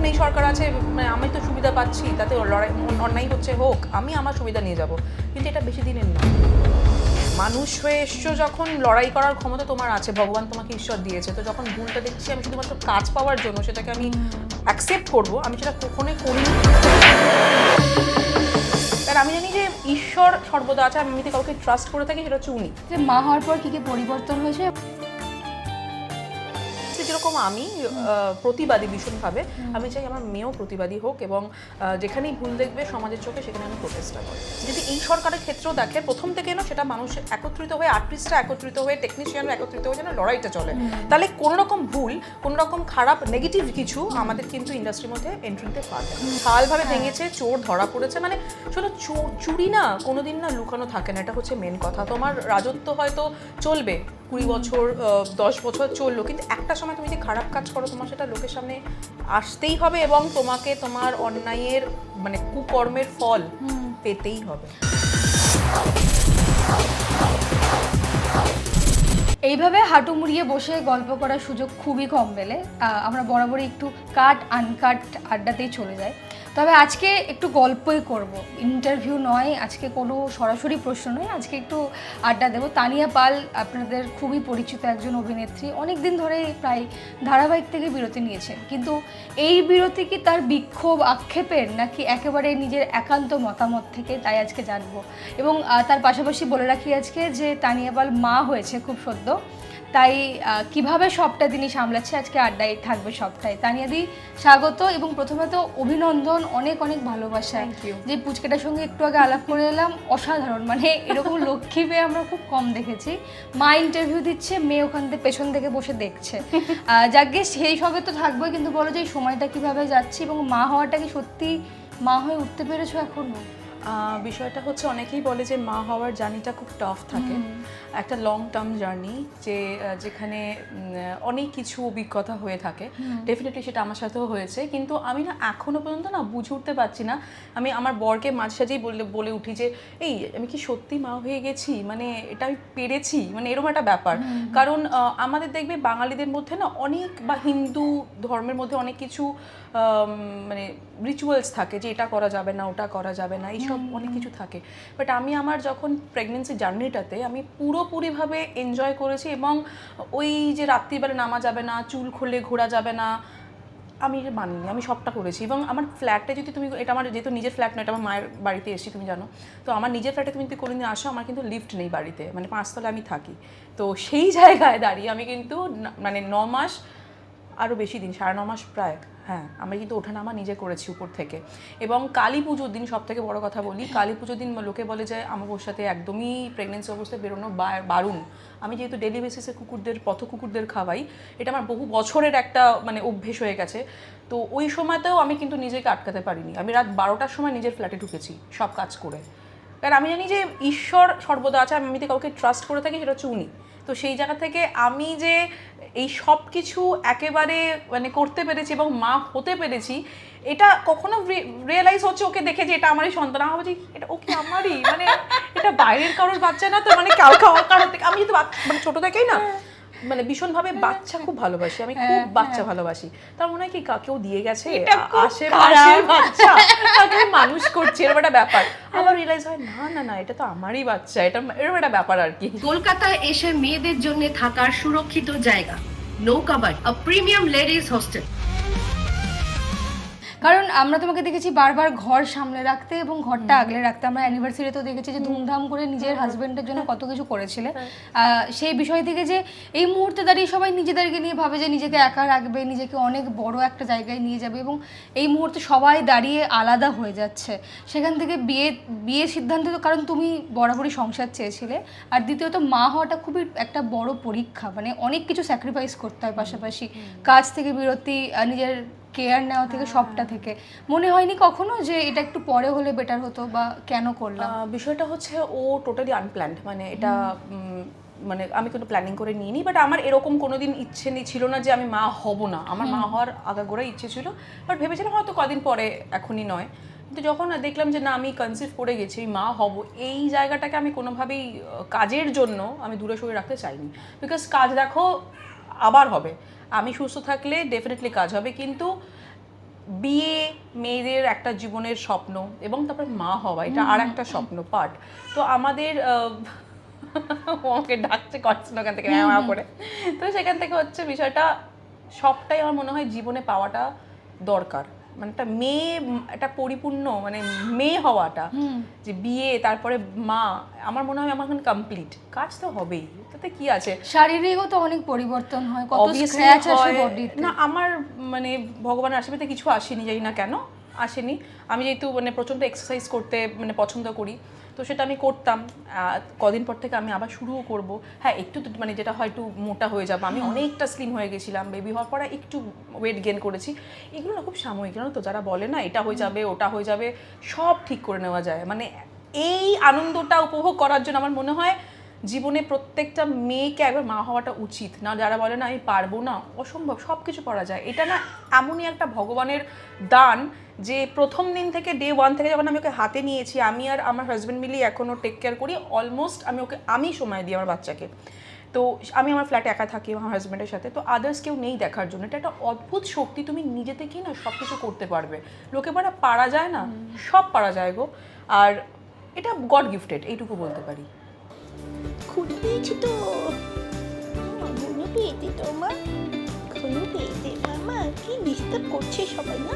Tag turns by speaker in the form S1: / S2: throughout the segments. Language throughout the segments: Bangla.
S1: এই সরকার আছে, মানে আমি তো সুবিধা পাচ্ছি, তাতে লড়াই অন্যায় হচ্ছে হোক, আমি আমার সুবিধা নিয়ে যাব, কিন্তু এটা বেশি দিনের না। মানুষ হয়ে এসছো যখন, লড়াই করার ক্ষমতা তোমার আছে, ভগবান তোমাকে ঈশ্বর দিয়েছে, তো যখন ভুলটা দেখছি আমি শুধুমাত্র কাজ পাওয়ার জন্য সেটাকে আমি অ্যাকসেপ্ট করবো, আমি সেটা কখনোই করিনি। আর আমি জানি যে ঈশ্বর সর্বদা আছে, আমি এমনিতে কাউকে ট্রাস্ট করে থাকি, সেটা হচ্ছে উনি।
S2: যে মা হওয়ার পর কি কি পরিবর্তন হয়েছে?
S1: যেরকম আমি প্রতিবাদী ভীষণভাবে, আমি চাই আমার মেয়েও প্রতিবাদী হোক, এবং যেখানেই ভুল দেখবে সমাজের চোখে সেখানে আমি প্রচেষ্টা করি। যদি এই সরকারের ক্ষেত্রেও দেখে প্রথম থেকে না, সেটা মানুষ একত্রিত হয়ে, আর্টিস্টরা একত্রিত হয়ে, টেকনিশিয়ানরা একত্রিত হয়ে যেন লড়াইটা চলে, তাহলে কোনো রকম ভুল, কোনো রকম খারাপ নেগেটিভ কিছু আমাদের কিন্তু ইন্ডাস্ট্রির মধ্যে এন্ট্রি নিতে পারবে। হালভাবে ভেঙেছে, চোর ধরা পড়েছে, মানে শোনো চুরি না কোনোদিন না লুকানো থাকে না, এটা হচ্ছে মেন কথা। তোমার রাজত্ব হয়তো চলবে 20 বছর 10 বছর চললো, কিন্তু একটা সময় তুমি যে খারাপ কাজ করো তোমার সেটা লোকের সামনে আসতেই হবে, এবং তোমাকে তোমার অন্যায়ের মানে কুকর্মের ফল পেতেই হবে।
S2: এইভাবে হাঁটু মুড়িয়ে বসে গল্প করার সুযোগ খুবই কম মেলে। আমরা বরাবরই একটু কাট আনকাট আড্ডাতেই চলে যাই, তবে আজকে একটু গল্পই করব, ইন্টারভিউ নয়, আজকে কোনো সরাসরি প্রশ্ন নয়, আজকে একটু আড্ডা দেবো। তানিয়া পাল আপনাদের খুবই পরিচিত একজন অভিনেত্রী, অনেক দিন ধরে প্রায় ধারাবাহিক থেকে বিরতি নিয়েছেন, কিন্তু এই বিরতি কি তার বিক্ষোভ আক্ষেপের, নাকি একেবারে নিজের একান্ত মতামত থেকে, তাই আজকে জানবো। এবং তার পাশাপাশি বলে রাখি আজকে যে তানিয়া পাল মা হয়েছে খুব সদ্য, তাই কিভাবে সবটা তিনি সামলাচ্ছে আজকে আড্ডায় থাকবে সবটাই। তানিয়াদি স্বাগত, এবং প্রথমে তো অভিনন্দন, অনেক অনেক ভালোবাসা। যে পুচকেটার সঙ্গে একটু আগে আলাপ করে এলাম, অসাধারণ, মানে এরকম লক্ষ্মী মেয়ে আমরা খুব কম দেখেছি। মা ইন্টারভিউ দিচ্ছে, মেয়ে ওখান থেকে পেছন থেকে বসে দেখছে। যাকে সেই সবে তো থাকবোই, কিন্তু বলো যে এই সময়টা কিভাবে যাচ্ছে, এবং মা হওয়াটা কি সত্যি মা হয়ে উঠতে পেরেছো এখনো?
S1: বিষয়টা হচ্ছে, অনেকেই বলে যে মা হওয়ার জার্নিটা খুব টাফ থাকে, একটা লং টার্ম জার্নি, যেখানে অনেক কিছু অভিজ্ঞতা হয়ে থাকে। ডেফিনেটলি সেটা আমার সাথেও হয়েছে, কিন্তু আমি না এখনো পর্যন্ত না বুঝে উঠতে পারছি না। আমি আমার বরকে মাঝে সাঝেই বলে উঠি যে এই আমি কি সত্যি মা হয়ে গেছি, মানে এটা আমি পেরেছি, মানে এরকম একটা ব্যাপার। কারণ আমাদের দেখবে বাঙালিদের মধ্যে না অনেক, বা হিন্দু ধর্মের মধ্যে অনেক কিছু মানে রিচুয়ালস থাকে, যে এটা করা যাবে না, ওটা করা যাবে না, এইসব অনেক কিছু থাকে। বাট আমি আমার যখন প্রেগনেন্সি জার্নিটাতে আমি পুরোপুরিভাবে এনজয় করেছি, এবং ওই যে রাত্রিবেলা নামা যাবে না, চুল খুলে ঘোরা যাবে না, আমি এটা মানিনি, আমি সবটা করেছি। এবং আমার ফ্ল্যাটে যদি তুমি, এটা আমার যেহেতু নিজের ফ্ল্যাট নয়, এটা আমার মায়ের বাড়িতে এসেছি তুমি জানো, তো আমার নিজের ফ্ল্যাটে তুমি যদি কোনোদিন আসো, আমার কিন্তু লিফট নেই বাড়িতে, মানে 5 তলায় আমি থাকি। তো সেই জায়গায় দাঁড়িয়ে আমি কিন্তু মানে 9 মাস, আরও বেশি দিন, 9.5 মাস প্রায়, হ্যাঁ, আমি কিন্তু ওঠানামা নিজে করেছি উপর থেকে। এবং কালী পুজোর দিন, সব থেকে বড়ো কথা বলি, কালী পুজোর দিন লোকে বলে যে আমাবস্যাতে একদমই প্রেগনেন্সি অবস্থায় বেরোনো বারণ। আমি যেহেতু ডেলি বেসিসে পথ কুকুরদের খাওয়াই, এটা আমার বহু বছরের একটা মানে অভ্যেস হয়ে গেছে। তো ওই সময়তেও আমি কিন্তু নিজেকে আটকাতে পারিনি, আমি রাত 12টার সময় নিজের ফ্ল্যাটে ঢুকেছি সব কাজ করে, কারণ আমি জানি যে ঈশ্বর সর্বদা আছে, আমি এমনিতে কাউকে ট্রাস্ট করে থাকি, সেটা হচ্ছে উনি। তো সেই জায়গা থেকে আমি যে এই সব কিছু একেবারে মানে করতে পেরেছি এবং মা হতে পেরেছি, এটা কখনো রিয়েলাইজ হচ্ছে ওকে দেখে যে এটা আমারই সন্তান। আমি ভাবছি এটা ওকে আমারই, মানে এটা বাইরের কারোর বাচ্চা না তো, মানে কারোর থেকে আমি যদি মানে ছোটো থেকেই না মানে ভীষণভাবে বাচ্চা খুব ভালোবাসি, আমি খুব বাচ্চা ভালোবাসি। তার মনে হয় কি কেউ দিয়ে গেছে আশেপাশের বাচ্চা, তাকে মানুষ করছে, এরকম একটা ব্যাপার। আবার রিয়েলাইজ হয় না না না, এটা তো আমারই বাচ্চা, এটা এরকম একটা ব্যাপার আর কি।
S3: কলকাতায় এসে মেয়েদের জন্য থাকার সুরক্ষিত জায়গা নৌকাবাড়ি, আ প্রিমিয়াম লেডিস হোস্টেল।
S2: কারণ আমরা তোমাকে দেখেছি বারবার ঘর সামলে রাখতে এবং ঘরটা আগলে রাখতে। আমরা অ্যানিভার্সারিতেও দেখেছি যে ধুমধাম করে নিজের হাজবেন্ডের জন্য কত কিছু করেছিলে। সেই বিষয় থেকে যে এই মুহূর্তে দাঁড়িয়ে সবাই নিজেদেরকে নিয়ে ভাবে যে নিজেকে একা রাখবে, নিজেকে অনেক বড় একটা জায়গায় নিয়ে যাবে, এবং এই মুহূর্তে সবাই দাঁড়িয়ে আলাদা হয়ে যাচ্ছে। সেখান থেকে বিয়ে সিদ্ধান্ত, কারণ তুমি বরাবরই সংসার চেয়েছিলে, আর দ্বিতীয়ত মা হওয়াটা খুবই একটা বড় পরীক্ষা, মানে অনেক কিছু স্যাক্রিফাইস করতে হয়, পাশাপাশি কাজ থেকে বিরতি, নিজের কেয়ার নেওয়া থেকে, সবটা থেকে। মনে হয়নি কখনো যে এটা একটু পরে হলে বেটার হতো, বা কেন করলাম?
S1: বিষয়টা হচ্ছে ও টোটালি আনপ্ল্যান্ড, মানে এটা মানে আমি কোনো প্ল্যানিং করে নিইনি। বাট আমার এরকম কোনোদিন ইচ্ছে ছিল না যে আমি মা হব না, আমার মা হওয়ার আগাগোড়াই ইচ্ছে ছিল। বাট ভেবেছিলাম হয়তো কদিন পরে, এখনই নয়। কিন্তু যখন দেখলাম যে না, আমি কনসিভ করে গেছি, মা হব, এই জায়গাটাকে আমি কোনোভাবেই কাজের জন্য আমি দূরে সরে রাখতে চাইনি। বিকজ কাজ দেখো আবার হবে, আমি সুস্থ থাকলে ডেফিনেটলি কাজ হবে, কিন্তু বিয়ে মেয়েদের একটা জীবনের স্বপ্ন এবং তারপরে মা হওয়া এটা আর একটা স্বপ্ন পার্ট। তো আমাদের ও আমাকে ডাকছে করছে না ওখান থেকে করে, তো সেখান থেকে হচ্ছে বিষয়টা সবটাই আমার মনে হয় জীবনে পাওয়াটা দরকার। মানে একটা মেয়ে, একটা পরিপূর্ণ মানে মেয়ে হওয়াটা, যে বিয়ে তারপরে মা, আমার মনে হয় আমার কমপ্লিট কাজ তো হবেই, তাতে কি আছে।
S2: শারীরিকও তো অনেক পরিবর্তন হয়, কত
S1: Obviously
S2: স্ক্র্যাচ আসে
S1: হয়।
S2: বডিতে।
S1: না আমার মানে ভগবানের আশীর্বাদে কিছু আসেনি, জানি না কেন আসেনি। আমি যেহেতু মানে প্রচণ্ড এক্সারসাইজ করতে মানে পছন্দ করি, তো সেটা আমি করতাম। কদিন পর থেকে আমি আবার শুরুও করব। হ্যাঁ একটু মানে যেটা হয় একটু মোটা হয়ে যাবো, আমি অনেকটা স্লিম হয়ে গেছিলাম, বেবি হওয়ার পরে একটু ওয়েট গেইন করেছি। এগুলো না খুব সাময়িক, জানো তো, যারা বলে না এটা হয়ে যাবে ওটা হয়ে যাবে, সব ঠিক করে নেওয়া যায়। মানে এই আনন্দটা উপভোগ করার জন্য আমার মনে হয় জীবনে প্রত্যেকটা মেয়েকে একবার মা হওয়াটা উচিত। না যারা বলে না আমি পারবো না, অসম্ভব, সব কিছু করা যায়। এটা না এমনই একটা ভগবানের দান যে প্রথম দিন থেকে ডে 1 থেকে যখন আমি ওকে হাতে নিয়েছি, আমি আর আমার হাজব্যান্ড মিলিয়ে এখনও টেক কেয়ার করি অলমোস্ট। আমি সময় দিই আমার বাচ্চাকে। তো আমি আমার ফ্ল্যাটে একা থাকি আমার হাজব্যান্ডের সাথে, তো আদার্স কেউ নেই দেখার জন্য। এটা একটা অদ্ভুত শক্তি, তুমি নিজে থেকেই না সব কিছু করতে পারবে। লোকে বলে পারা যায় না, সব পারা যায় গো। আর এটা গড গিফটেড, এইটুকু বলতে পারি।
S4: খুঁড়ে পেয়েছি তো, ঘুনো পেয়েছে তো মা, ঘুনো পেয়েছে মামা। কি ডিস্টার্ব করছে সবাই না?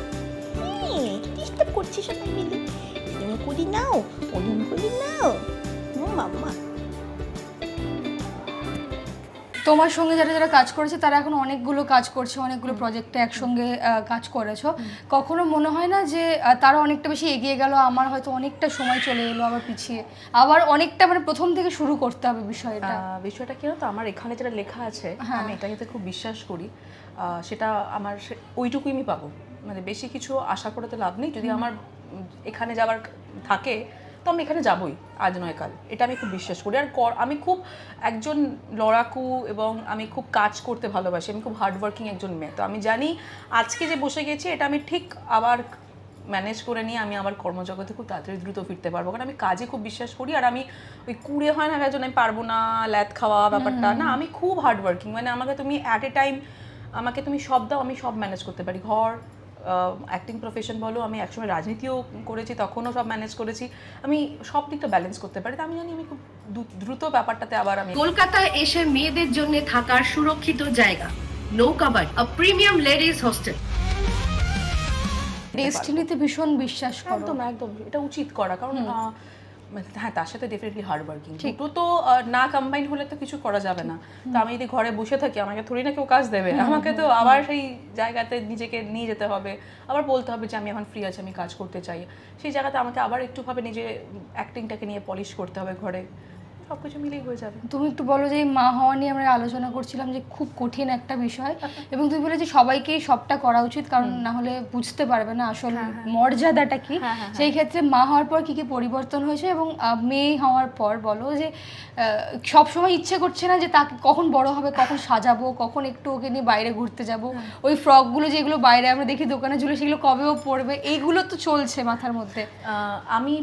S4: হ্যাঁ ডিস্টার্ব করছে সবাই মিলে। এরম করে নাও, ওরম করে নাও মাম্মা।
S2: তোমার সঙ্গে যারা যারা কাজ করেছে তারা এখন অনেকগুলো কাজ করছে, অনেকগুলো প্রজেক্টে একসঙ্গে কাজ করেছো। কখনো মনে হয় না যে তারা অনেকটা বেশি এগিয়ে গেল, আমার হয়তো অনেকটা সময় চলে এলো আবার পিছিয়ে, আবার অনেকটা মানে প্রথম থেকে শুরু করতে হবে বিষয়টা?
S1: বিষয়টা কি তো আমার এখানে যেটা লেখা আছে আমি এটাকে খুব বিশ্বাস করি, সেটা আমার ওইটুকুই আমি পাবো। মানে বেশি কিছু আশা করে তো লাভ নেই। যদি আমার এখানে যাওয়ার থাকে তো আমি এখানে যাবই, আজ নয় কাল, এটা আমি খুব বিশ্বাস করি। আর আমি খুব একজন লড়াকু এবং আমি খুব কাজ করতে ভালোবাসি, আমি খুব হার্ডওয়ার্কিং একজন মেয়ে। তো আমি জানি আজকে যে বসে গেছি এটা আমি ঠিক আবার ম্যানেজ করে নিয়ে আমি আমার কর্মজগতে খুব তাড়াতাড়ি দ্রুত ফিরতে পারবো, কারণ আমি কাজে খুব বিশ্বাস করি। আর আমি ওই কুড়ে হয় না একজন আমি পারবো না ল্যাদ খাওয়া ব্যাপারটা না, আমি খুব হার্ডওয়ার্কিং। মানে আমাকে তুমি অ্যাট এ টাইম আমাকে তুমি সব দাও, আমি সব ম্যানেজ করতে পারি। ঘর, অ্যাক্টিং প্রফেশন বলো, আমি একসময় রাজনীতিও করেছি, তখনও সব ম্যানেজ করেছি, আমি সব দিকটা ব্যালেন্স করতে পারি। তো আমি জানি আমি খুব দ্রুত ব্যাপারটাতে আবার আমি
S3: কলকাতায় এসে মেয়েদের জন্য থাকার সুরক্ষিত জায়গা নৌকাবাড়ি, আ প্রিমিয়াম লেডিজ হোস্টেল।
S2: ডেস্টিনিতে ভীষণ বিশ্বাস করো?
S1: একদম একদম, এটা উচিত করা। কারণ হ্যাঁ তার সাথে ডেফিনেটলি হার্ড ওয়ার্কিং, দুটো তো না কম্বাইন হলে তো কিছু করা যাবে না। তো আমি যদি ঘরে বসে থাকি আমাকে থোড়ি না কেউ কাজ দেবে, আমাকে তো আবার সেই জায়গাতে নিজেকে নিয়ে যেতে হবে, আবার বলতে হবে যে আমি এখন ফ্রি আছি, আমি কাজ করতে চাই। সেই জায়গাতে আমাকে আবার একটুভাবে নিজে অ্যাক্টিংটাকে নিয়ে পলিশ করতে হবে ঘরে, সব কিছু মিলেই হয়ে যাবে।
S2: তুমি একটু বলো যে এই মা হওয়া নিয়ে আমরা আলোচনা করছিলাম যে খুব কঠিন একটা বিষয়, এবং তুমি বলে যে সবাইকেই সবটা করা উচিত, কারণ না হলে বুঝতে পারবে না আসল মর্যাদাটা কি। সেই ক্ষেত্রে মা হওয়ার পর কি কি পরিবর্তন হয়েছে, এবং মেয়ে হওয়ার পর বলো যে সব সময় ইচ্ছে করছে না যে তাকে কখন বড় হবে, কখন সাজাবো, কখন একটু ওকে নিয়ে বাইরে ঘুরতে যাব, ওই ফ্রকগুলো যেগুলো বাইরে আমরা দেখি দোকানে ঝুলে সেগুলো কবেও পরবে, এইগুলো তো চলছে মাথার মধ্যে।
S1: আমি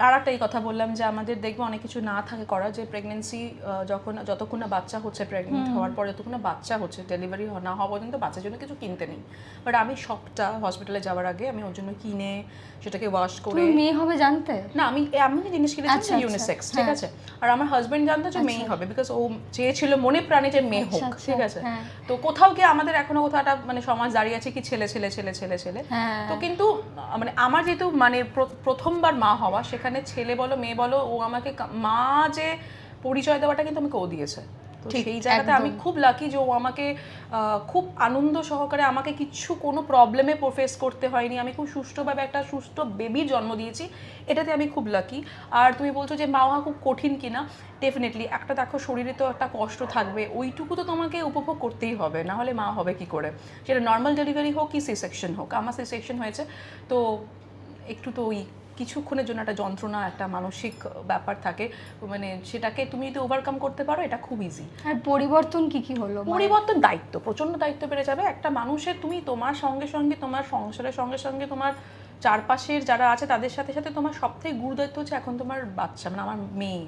S1: আর একটা কথা বললাম যে আমাদের দেখবো অনেক কিছু না থাকে করা, যে প্রেগনেন্সি যতক্ষণ না বাচ্চা হচ্ছে, প্রেগনেন্ট হওয়ার পর যতক্ষণ না বাচ্চা হচ্ছে, ডেলিভারি না হওয়া পর্যন্ত বাচ্চার জন্য কিছু কিনতে নেই। বাট আমি সবটা হসপিটালে যাওয়ার আগে আমি ওর জন্য কিনে সেটাকে ওয়াশ করে।
S2: তুমি মেয়ে হবে জানতে?
S1: না আমি এমন জিনিস কিনেছি ইউনিসেক্স, ঠিক আছে। আর আমার হাজবেন্ড জানতো যে মেয়ে হবে, বিকজ ও চেয়েছিল মনে প্রাণে যে মেয়ে হোক, ঠিক আছে। তো কোথাও গিয়ে আমাদের এখনো কোথাও একটা মানে সমাজ দাঁড়িয়ে আছে কি ছেলে ছেলে ছেলে ছেলে ছেলে। তো কিন্তু মানে আমার যেহেতু মানে প্রথমবার মা হওয়া, সেখানে ছেলে বলো মেয়ে বলো, ও আমাকে মা যে পরিচয় দেওয়াটা কিন্তু আমাকে ও দিয়েছে। তো সেই জায়গাতে আমি খুব লাকি যে ও আমাকে খুব আনন্দ সহকারে, আমাকে কিচ্ছু কোনো প্রবলেমে ফেস করতে হয়নি, আমি খুব সুষ্ঠুভাবে একটা সুস্থ বেবির জন্ম দিয়েছি, এটাতে আমি খুব লাকি। আর তুমি বলছো যে মা হওয়া খুব কঠিন কিনা, ডেফিনেটলি একটা দেখো শরীরে তো একটা কষ্ট থাকবে, ওইটুকু তো তোমাকে উপভোগ করতেই হবে, না হলে মা হবে কি করে, সেটা নর্মাল ডেলিভারি হোক কি সি সেকশন হোক। আমার সি সেকশন হয়েছে, তো একটু তো ওই কিছুক্ষণের জন্য একটা যন্ত্রণা, একটা মানসিক ব্যাপার থাকে, মানে সেটাকে তুমি যদি ওভারকাম করতে পারো এটা খুব ইজি।
S2: আর পরিবর্তন কি কি হলো?
S1: পরিবর্তন, দায়িত্ব, প্রচন্ড দায়িত্ব বেড়ে যাবে একটা মানুষের। তুমি তোমার সঙ্গে সঙ্গে তোমার সংসারের সঙ্গে সঙ্গে তোমার চারপাশের যারা আছে তাদের সাথে সাথে তোমার সবথেকে গুরু দায়িত্ব হচ্ছে এখন তোমার বাচ্চা, মানে আমার মেয়ে,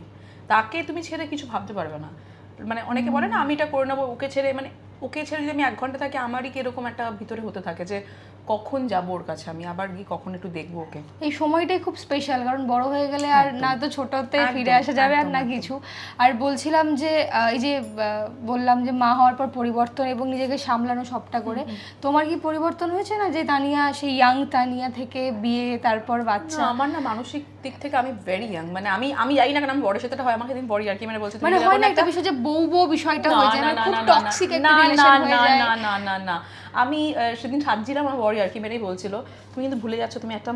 S1: তাকে তুমি ছেড়ে কিছু ভাবতে পারবে না। মানে অনেকে বলে না আমি এটা করে নেবো, ওকে ছেড়ে, মানে ওকে ছেড়ে যদি আমি 1 ঘন্টা থাকি আমারই কিরকম একটা ভিতরে হতে থাকে যে কখন যাবো ওর কাছে, আমি আবার গিয়ে কখন একটু দেখবো ওকে।
S2: এই সময়টাই খুব স্পেশাল, কারণ বড় হয়ে গেলে আর না তো ছোটতে ফিরে আসা যাবে আর না কিছু। আর বলছিলাম যে এই যে বললাম যে মা হওয়ার পর পরিবর্তন এবং নিজেকে সামলানো সবটা করে, তোমার কি পরিবর্তন হয়েছে না? যে তানিয়া সেই ইয়াং তানিয়া থেকে বিয়ে তারপর বাচ্চা।
S1: আমার না মানসিক দিক থেকে আমি ভেরি ইয়াং, মানে আমি জানি না কেন আমি বড়ের সাথে হয়, আমাকে দিন বড় আর কি মানে বলছে
S2: মানে হয় না একটা বিষয় যে বউ বিষয়টা হয়ে যায়, মানে খুব টক্সিক একটা রিলেশন হয়ে যায়।
S1: না আমি সেদিন সাজছিলাম আমার বড় আর কি মেরেই বলছিল তুমি কিন্তু ভুলে যাচ্ছ তুমি একটা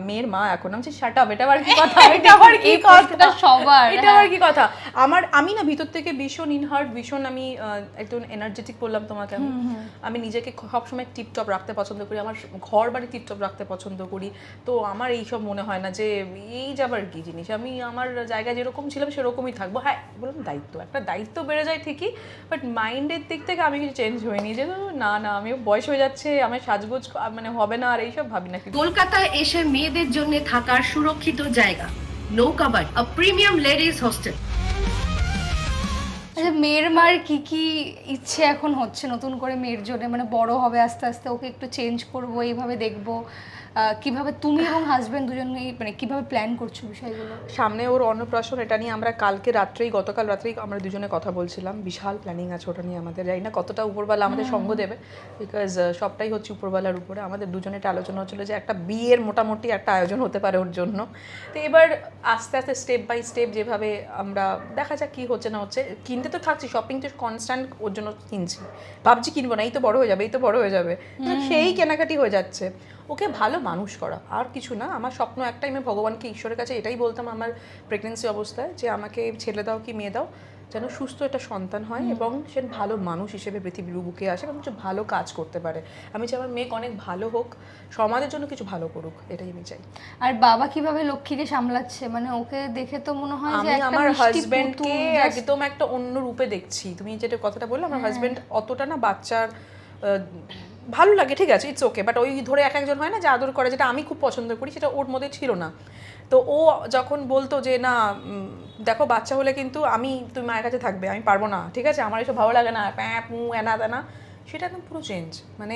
S1: মেয়ের মা এখন। আমি শাট আপ, এটা আবার কি কথা, এটা আবার কি কথা
S2: সবার,
S1: এটা আবার কি কথা। আমি না ভিতর থেকে ভীষণ ইনহার্ট, ভীষণ আমি একদম এনার্জেটিক বললাম তোমাকে। আমি নিজেকে সবসময় টিপটপ রাখতে পছন্দ করি, আমার ঘর বাড়ি টিপটপ রাখতে পছন্দ করি। তো আমার এইসব মনে হয় না যে এই যাবার কি জিনিস, আমি আমার জায়গায় যেরকম ছিলাম সেরকমই থাকবো। হ্যাঁ বললাম একটা দায়িত্ব বেড়ে যায় ঠিকই, বাট মাইন্ডের দিক থেকে আমি কিছু চেঞ্জ হয়নি যে না আমিও বয়স হয়ে যাচ্ছে, আমার সাজগোজ মানে হবে না আর এইসব ভাবি না।
S3: কলকাতায় এসে মেয়েদের জন্য থাকার সুরক্ষিত জায়গা নৌকাবাড়ি, আ প্রিমিয়াম লেডিজ হোস্টেল।
S2: আচ্ছা, মেয়ের মার কি কি ইচ্ছে এখন হচ্ছে নতুন করে মেয়ের জন্য? মানে বড় হবে আস্তে আস্তে, ওকে একটু চেঞ্জ করবো, এইভাবে দেখবো, কিভাবে তুমি এবং হাজবেন্ড দুজনেই মানে কিভাবে প্ল্যান করছো বিষয়গুলো?
S1: সামনে ওর অন্নপ্রাশন, এটা নিয়ে আমরা গতকাল রাত্রেই আমরা দুজনে কথা বলছিলাম। বিশাল প্ল্যানিং আছে ওটা নিয়ে আমাদের, জানি না কতটা উপরওয়ালা আমাদের সঙ্গ দেবে, বিকজ সবটাই হচ্ছে উপরওয়ালার উপরে। আমাদের দুজনে একটা আলোচনা হচ্ছিলো যে একটা বিয়ের মোটামুটি একটা আয়োজন হতে পারে ওর জন্য। তো এবার আস্তে আস্তে স্টেপ বাই স্টেপ যেভাবে আমরা দেখা যাক কী হচ্ছে না হচ্ছে। কিনতে তো থাকছি, শপিং তো কনস্ট্যান্ট ওর জন্য কিনছি, ভাবছি কিনবো না, এই তো বড় হয়ে যাবে, সেই কেনাকাটি হয়ে যাচ্ছে। ওকে ভালো মানুষ করা, আর কিছু না। আমার স্বপ্ন একটাই, আমি ভগবানকে ঈশ্বরের কাছে এটাই বলতাম আমার প্রেগনেন্সি অবস্থায়, যে আমাকে ছেলে দাও কি মেয়ে দাও, যেন সুস্থ একটা সন্তান হয় এবং সে ভালো মানুষ হিসেবে পৃথিবীর বুকে আসে এবং কিছু ভালো কাজ করতে পারে। আমি চাই আমার মেয়ে অনেক ভালো হোক, সমাজের জন্য কিছু ভালো করুক, এটাই আমি চাই।
S2: আর বাবা কিভাবে লক্ষ্মীকে সামলাচ্ছে? মানে ওকে দেখে তো মনে হয় যে
S1: আমি আমার হাজবেন্ডকে একদম একটা অন্য রূপে দেখছি। তুমি যেটা কথাটা বললে, আমার হাজবেন্ড অতটা না বাচ্চার ভালো লাগে, ঠিক আছে, ইটস ওকে, বাট ওই ধরে একজন হয় না যে আদর করে, যেটা আমি খুব পছন্দ করি, সেটা ওর মধ্যে ছিল না। তো ও যখন বলতো যে না দেখো বাচ্চা হলে কিন্তু তুমি মায়ের কাছে থাকবে, আমি পারবো না, ঠিক আছে, আমার এসব ভালো লাগে না, প্যাঁ পু এনা তেনা, সেটা একদম পুরো চেঞ্জ। মানে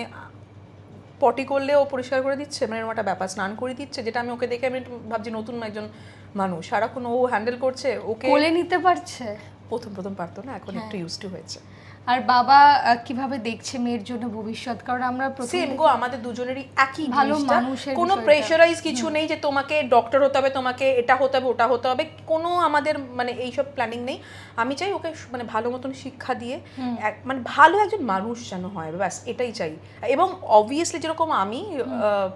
S1: পটি করলে ও পরিষ্কার করে দিচ্ছে, মানে এরকম একটা ব্যাপার, স্নান করে দিচ্ছে, যেটা আমি ওকে দেখে আমি ভাবছি নতুন একজন মানুষ, সারাক্ষণ ও হ্যান্ডেল করছে, ওকে
S2: কোলে নিতে পারছে।
S1: প্রথম পারতো না, এখন একটু ইউজ টু হয়েছে।
S2: আর বাবা কিভাবে দেখছে মেয়ের জন্য ভবিষ্যৎ? কারণ আমরা
S1: সেম গো, আমাদের দুজনেরই একই
S2: ভালো
S1: জিনিসটা,
S2: মানুষের
S1: কোনো প্রেশারাইজ কিছু নেই যে তোমাকে ডক্টর হতে হবে, তোমাকে এটা হতে হবে, ওটা হতে হবে, কোনো আমাদের মানে এইসব প্ল্যানিং নেই। আমি চাই ওকে মানে ভালো মতন শিক্ষা দিয়ে মানে ভালো একজন মানুষ যেন হয়, ব্যাস এটাই চাই। এবং অবভিয়াসলি যেরকম আমি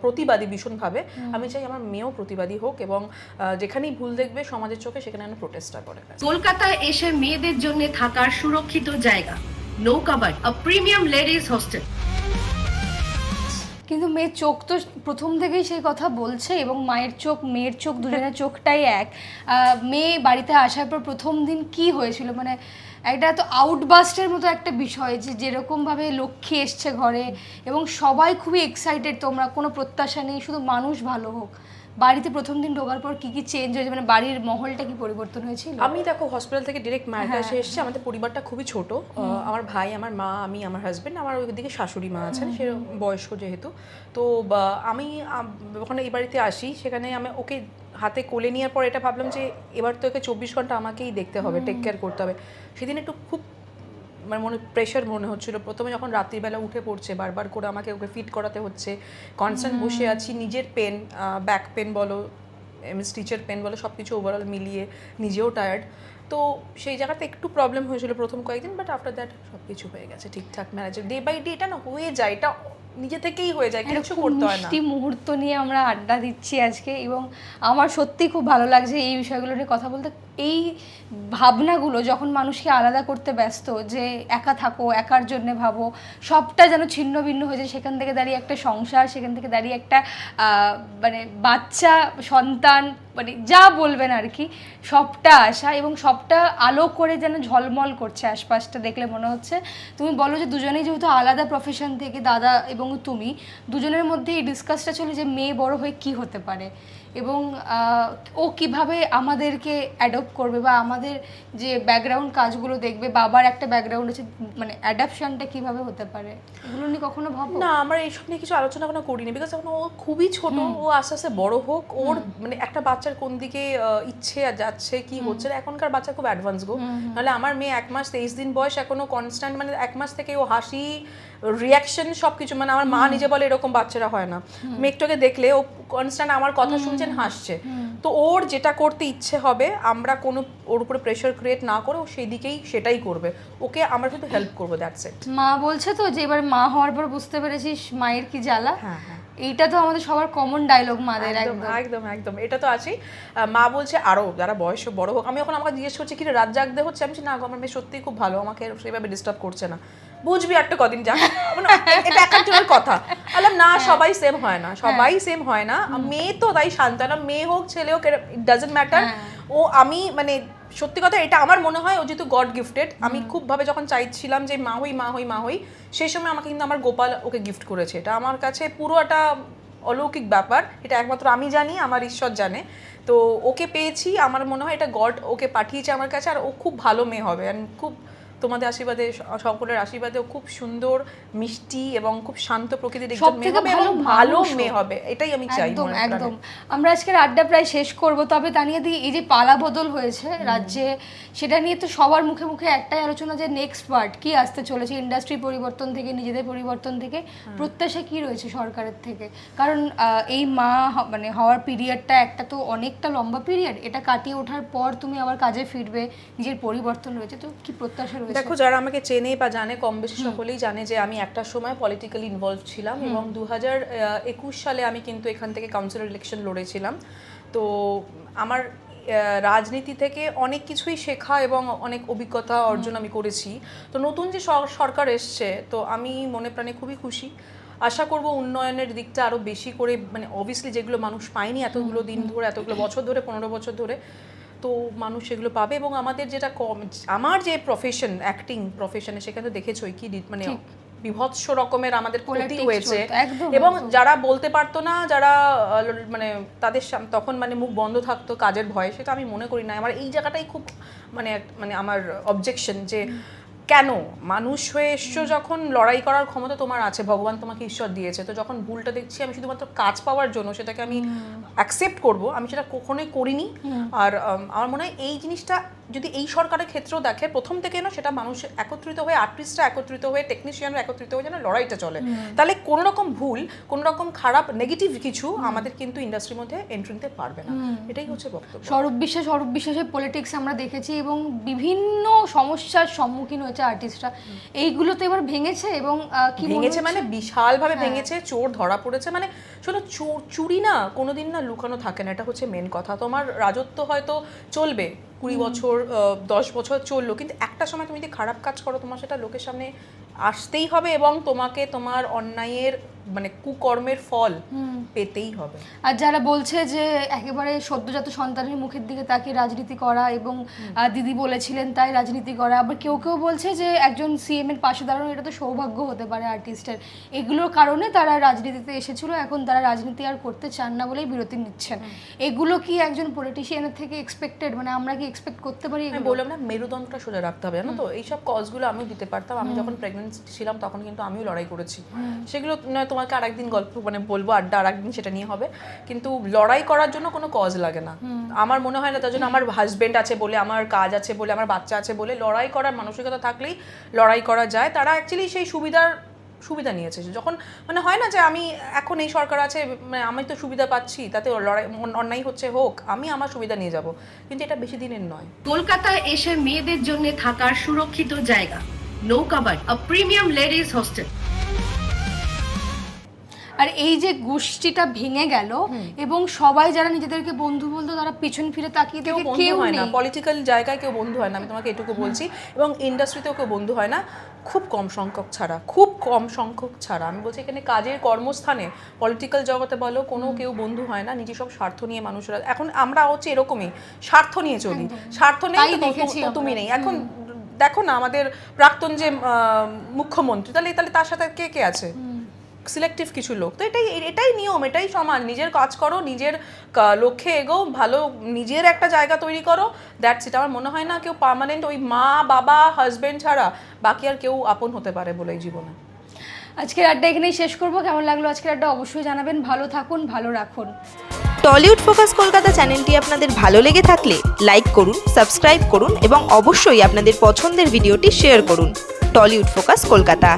S1: প্রতিবাদী ভীষণভাবে, আমি চাই আমার মেয়েও প্রতিবাদী হোক এবং যেখানেই ভুল দেখবে সমাজের চোখে সেখানে যেন প্রোটেস্টটা করে।
S3: কলকাতায় এসে মেয়েদের জন্য থাকার সুরক্ষিত জায়গা নৌকাবাড়ি, আ প্রিমিয়াম লেডিজ হোস্টেল।
S2: কিন্তু মেয়ের চোখ তো প্রথম থেকেই সেই কথা বলছে, এবং মায়ের চোখ মেয়ের চোখ দুজনের চোখটাই এক। মেয়ে বাড়িতে আসার পর প্রথম দিন কি হয়েছিল? মানে একটা তো আউটবাস্টের মতো একটা বিষয়, যে যেরকমভাবে লক্ষ্মী এসছে ঘরে এবং সবাই খুবই এক্সাইটেড, তোমরা কোনো প্রত্যাশা নেই, শুধু মানুষ ভালো হোক। বাড়িতে প্রথম দিন ঢোকার পর কি কি চেঞ্জ হয়েছে? মানে বাড়ির মহলটা কি পরিবর্তন হয়েছিল?
S1: আমি দেখো হসপিটাল থেকে ডিরেক্ট মায়ের কাছে এসেছি। আমাদের পরিবারটা খুবই ছোট, আমার ভাই, আমার মা, আমি, আমার হাজবেন্ড, আমার ওইদিকে শাশুড়ি মা আছেন, সে বয়স্ক যেহেতু। তো আমি ওখানে এই বাড়িতে আসি, সেখানে আমি ওকে হাতে কোলে নেওয়ার পর এটা ভাবলাম যে এবার তো ওকে 24 ঘন্টা আমাকেই দেখতে হবে, টেক কেয়ার করতে হবে। সেদিন একটু খুব মানে প্রেশার মনে হচ্ছিলো। প্রথমে যখন রাত্রিবেলা উঠে পড়ছে, বারবার করে আমাকে ওকে ফিট করাতে হচ্ছে, কনস্ট্যান্ট বসে আছি, নিজের পেন, ব্যাক পেন বলো, স্টিচের পেন বলো, সব কিছু ওভারঅল মিলিয়ে নিজেও টায়ার্ড। তো সেই জায়গাতে একটু প্রবলেম হয়েছিল প্রথম কয়েকদিন, বাট আফটার দ্যাট সব কিছু হয়ে গেছে ঠিকঠাক ম্যানেজ। ডে বাই ডে এটা না হয়ে যায়, এটা নিজে থেকেই হয়ে যায়, কিছু করতে হয় না।
S2: মিষ্টি মুহূর্ত নিয়ে আমরা আড্ডা দিচ্ছি আজকে, এবং আমার সত্যি খুব ভালো লাগছে এই বিষয়গুলো নিয়ে কথা বলতে। এই ভাবনাগুলো যখন মানুষকে আলাদা করতে ব্যস্ত, যে একা থাকো, একার জন্য ভাবো, সবটা যেন ছিন্ন ভিন্ন হয়ে যায়, সেখান থেকে দাঁড়িয়ে একটা সংসার, সেখান থেকে দাঁড়িয়ে একটা মানে বাচ্চা সন্তান, মানে যা বলবেন আর কি সবটা আসা এবং সবটা আলো করে যেন ঝলমল করছে আশপাশটা দেখলে মনে হচ্ছে। তুমি বলো যে দুজনেই যেহেতু আলাদা প্রফেশন থেকে, দাদা এবং তুমি দুজনের মধ্যে এই ডিসকাসটা চলে যে মেয়ে বড় হয়ে কি হতে পারে এবং ও কিভাবে আমাদেরকে অ্যাডপ্ট করবে বা আমাদের যে ব্যাকগ্রাউন্ড কাজগুলো দেখবে, বাবার একটা ব্যাকগ্রাউন্ড আছে, মানে অ্যাডাপশনটা কিভাবে হতে পারে, এগুলো নিয়ে কখনো ভাবো?
S1: না, আমরা এইসব নিয়ে কিছু আলোচনা কোনো করিনি, বিকজ এখন ও খুবই ছোট, ও আস্তে আস্তে বড় হোক। ওর মানে একটা বাচ্চার কোন দিকে ইচ্ছে যাচ্ছে কি হচ্ছে, এখনকার বাচ্চা খুব অ্যাডভান্স গো। নাহলে আমার মেয়ে 1 মাস 23 দিন বয়স, এখনো কনস্ট্যান্ট, মানে 1 মাস থেকে ও হাসি, রিয়াকশন সবকিছু, মানে আমার মা নিজে বলে এরকম বাচ্চারা হয় না। মেয়েটাকে দেখলে ও কনস্ট্যান্ট আমার কথা শুনছেন, হাসছে। তো ওর যেটা করতে ইচ্ছে হবে, আমরা কোনো ওর উপরে প্রেশার ক্রিয়েট না করে ও সেই দিকেই সেটাই করবে। ওকে আমরা শুধু হেল্প করবো, দ্যাটস ইট।
S2: মা বলছে তো যে এবার মা হওয়ার পর বুঝতে পেরেছিস মায়ের কি জ্বালা।
S1: হ্যাঁ হ্যাঁ,
S2: এইটা তো আমাদের সবার কমন ডায়লগ মাদের।
S1: একদম একদম একদম, এটা তো আছেই। মা বলছে আরো যারা বয়স বড় হোক। আমি এখন আমাকে জিজ্ঞেস করছি কি রে রাত জাগতে হচ্ছে, আমি বলছি না গো, আমার মেয়ে সত্যিই খুব ভালো, আমাকে সেভাবে ডিস্টার্ব করছে না। বুঝবি একটা কদিন যাক, এটা একজনের কথা। বললাম না, সবাই সেম হয় না, সবাই সেম হয় না। মেয়ে তো তাই শান্তনা, মেয়ে হোক ছেলে হোক, ইট ডাজন্ট ম্যাটার। ও আমি মানে সত্যি কথা, এটা আমার মনে হয় ও যেহেতু গড গিফটেড। আমি খুব ভাবে যখন চাইছিলাম যে মা হই মা হই মা হই, সেই সময় আমাকে কিন্তু আমার গোপাল ওকে গিফট করেছে। এটা আমার কাছে পুরো একটা অলৌকিক ব্যাপার, এটা একমাত্র আমি জানি, আমার ঈশ্বর জানে। তো ওকে পেয়েছি, আমার মনে হয় এটা গড ওকে পাঠিয়েছে আমার কাছে। আর ও খুব ভালো মেয়ে হবে, আর খুব তোমাদের আশীর্বাদে, সকলের আশীর্বাদে ও খুব সুন্দর, মিষ্টি এবং খুব শান্ত প্রকৃতির একজন মেয়ে হবে এবং ভালো মেয়ে হবে, এটাই আমি চাই।
S2: একদম একদম। আমরা আজকের আড্ডা প্রায় শেষ করব, তবে তা নিয়ে এই যে পালা বদল হয়েছে রাজ্যে, সেটা নিয়ে তো সবার মুখে মুখে একটাই আলোচনা যে নেক্সট পার্ট কি আসতে চলেছে, ইন্ডাস্ট্রি পরিবর্তন থেকে, নিজেদের পরিবর্তন থেকে প্রত্যাশা কি রয়েছে সরকারের থেকে? কারণ এই মা মানে হওয়ার পিরিয়ডটা একটা তো অনেকটা লম্বা পিরিয়ড, এটা কাটিয়ে ওঠার পর তুমি আবার কাজে ফিরবে, নিজের পরিবর্তন রয়েছে, তো কি প্রত্যাশা?
S1: দেখো, যারা আমাকে চেনে বা জানে, কম বেশি সকলেই জানে যে আমি একটা সময় পলিটিক্যালি ইনভলভ ছিলাম এবং 2021 সালে আমি কিন্তু এখান থেকে কাউন্সিলর ইলেকশন লড়েছিলাম। তো আমার রাজনীতি থেকে অনেক কিছুই শেখা এবং অনেক অভিজ্ঞতা অর্জন আমি করেছি। তো নতুন যে সরকার এসছে, তো আমি মনে প্রাণে খুবই খুশি। আশা করব উন্নয়নের দিকটা আরও বেশি করে, মানে অবভিয়াসলি যেগুলো মানুষ পায়নি এতগুলো দিন ধরে, এতগুলো বছর ধরে, 15 বছর ধরে, তো মানুষ সেগুলো পাবে। এবং আমাদের যেটা আমার যে প্রফেশন, অ্যাক্টিং প্রফেশনে, সেখানে দেখেছোই কি মানে বিভৎস রকমের আমাদের ক্ষতি হয়েছে। এবং যারা বলতে পারতো না, যারা মানে তাদের তখন মানে মুখ বন্ধ থাকতো কাজের ভয়ে, সেটা আমি মনে করি না। আমার এই জায়গাটাই খুব মানে আমার অবজেকশন, যে কেন মানুষ হয়ে এসছো যখন, লড়াই করার ক্ষমতা তোমার আছে, ভগবান তোমাকে ঈশ্বর দিয়েছে, তো যখন ভুলটা দেখছি আমি শুধুমাত্র কাজ পাওয়ার জন্য সেটাকে আমি অ্যাকসেপ্ট করব, আমি সেটা কখনোই করিনি। আর আমার মনে হয় এই জিনিসটা যদি এই সরকারের ক্ষেত্রেও দেখে, প্রথম থেকে না সেটা মানুষ একত্রিত হয়ে, আর্টিস্টরা একত্রিত হয়ে, টেকনিশিয়ানরা একত্রিত হয়ে যেন লড়াইটা চলে, তাহলে কোনো রকম ভুল, কোনো রকম খারাপ নেগেটিভ কিছু আমাদের কিন্তু ইন্ডাস্ট্রির মধ্যে এন্ট্রি নিতে পারবে না। এটাই হচ্ছে বক্তব্য।
S2: স্বরূপ বিশ্বাসের পলিটিক্স আমরা দেখেছি এবং বিভিন্ন সমস্যার সম্মুখীন হয়েছে আর্টিস্টরা, এইগুলো তো এবার ভেঙেছে। এবং কি
S1: ভেঙেছে মানে বিশালভাবে ভেঙেছে, চোর ধরা পড়েছে। মানে শোনো, চুরি না কোনোদিন না লুকানো থাকে না, এটা হচ্ছে মেন কথা। তোমার রাজত্ব হয়তো চলবে 20 বছর, 10 বছর চললো, কিন্তু একটা সময় তুমি যদি খারাপ কাজ করো, তোমার সেটা লোকের সামনে আসতেই হবে এবং তোমাকে তোমার অন্যায়ের মানে কুকর্মের ফল পেতেই হবে।
S2: আর যারা বলছে যে একেবারে সদ্যজাত সন্তানের মুখের দিকে তাকিয়ে রাজনীতি করা এবং দিদি বলেছিলেন তাই রাজনীতি করা, আবার কেউ কেউ বলছে যে একজন সিএম এর পাশে দাঁড়ানো এটা তো সৌভাগ্য হতে পারে আর্টিস্টের, এগুলোর কারণে তারা রাজনীতিতে এসেছিল, এখন তারা রাজনীতি আর করতে চান না বলেই বিরতি নিচ্ছেন। এগুলো কি একজন পলিটিশিয়ানের থেকে এক্সপেক্টেড, মানে আমরা কি এক্সপেক্ট করতে পারি?
S1: আমি বললাম না, মেরুদণ্ডটা সোজা রাখতে হবে, জানো তো। এইসব কজগুলো আমিও দিতে পারতাম, আমি যখন প্রেগনেন্ট ছিলাম তখন কিন্তু আমিও লড়াই করেছি। সেগুলো নয় তোমাকে আরেকদিন গল্প মানে বলবো, আড্ডা আরেকদিন সেটা নিয়ে হবে, কিন্তু লড়াই করার জন্য কোনো কজ লাগে না আমার মনে হয় না। তার জন্য আমার হাজবেন্ড আছে বলে, আমার কাজ আছে বলে, আমার বাচ্চা আছে বলে লড়াই করার মানসিকতা থাকলেই লড়াই করা যায়। তারা অ্যাকচুয়ালি সেই সুবিধা নিয়েছে। যখন মানে হয় না যে আমি এখন এই সরকার আছে, মানে আমি তো সুবিধা পাচ্ছি, তাতে লড়াই অন্যায় হচ্ছে হোক, আমি আমার সুবিধা নিয়ে যাব, কিন্তু এটা বেশি দিনের নয়।
S3: কলকাতায় এসে মেয়েদের জন্য থাকার সুরক্ষিত জায়গা, নৌকাবাড়ি, আ প্রিমিয়াম লেডিজ হোস্টেল।
S2: আর এই যে গোষ্ঠীটা ভেঙে গেল এবং সবাই যারা নিজেদেরকে বন্ধু বলতো তারা পিছন ফিরে তাকিয়ে
S1: কেউ
S2: দেখে
S1: বন্ধু
S2: কেউ
S1: হয় না,
S2: নেই।
S1: পলিটিক্যাল জায়গায় কেউ বন্ধু হয় না, আমি তোমাকে এটুকু বলছি। এবং ইন্ডাস্ট্রিতেও কেউ বন্ধু হয় না, খুব কম সংখ্যক ছাড়া, খুব কম সংখ্যক ছাড়া। আমি বলছি এখানে কাজের কর্মস্থানে, পলিটিক্যাল জগতে বলো, কোনো কেউ বন্ধু হয় না। নিজে সব স্বার্থ নিয়ে মানুষরা, এখন আমরা হচ্ছে এরকমই, স্বার্থ নিয়ে চলি। স্বার্থ নেই
S2: তাই
S1: তো
S2: দেখেছি
S1: তুমি নেই। এখন দেখো না আমাদের প্রাক্তন যে মুখ্যমন্ত্রী, তাহলে তার সাথে কে কে আছে? সিলেক্টিভ কিছু লোক। তো এটাই নিয়ম, এটাই সমাজ। নিজের কাজ করো, নিজের লক্ষ্যে এগো, ভালো নিজের একটা জায়গা তৈরি করো, দ্যাটস ইট। আমার মনে হয় না কেউ পার্মানেন্ট ওই মা বাবা হাজবেন্ড ছাড়া বাকি আর কেউ আপন হতে পারে বলে এই জীবনে।
S2: আজকের আড্ডা এখানেই শেষ করবো। কেমন লাগলো আজকের আড্ডা অবশ্যই জানাবেন। ভালো থাকুন, ভালো রাখুন।
S5: টলিউড ফোকাস কলকাতা চ্যানেলটি আপনাদের ভালো লেগে থাকলে লাইক করুন, সাবস্ক্রাইব করুন এবং অবশ্যই আপনাদের পছন্দের ভিডিওটি শেয়ার করুন। Tollywood focus Kolkata.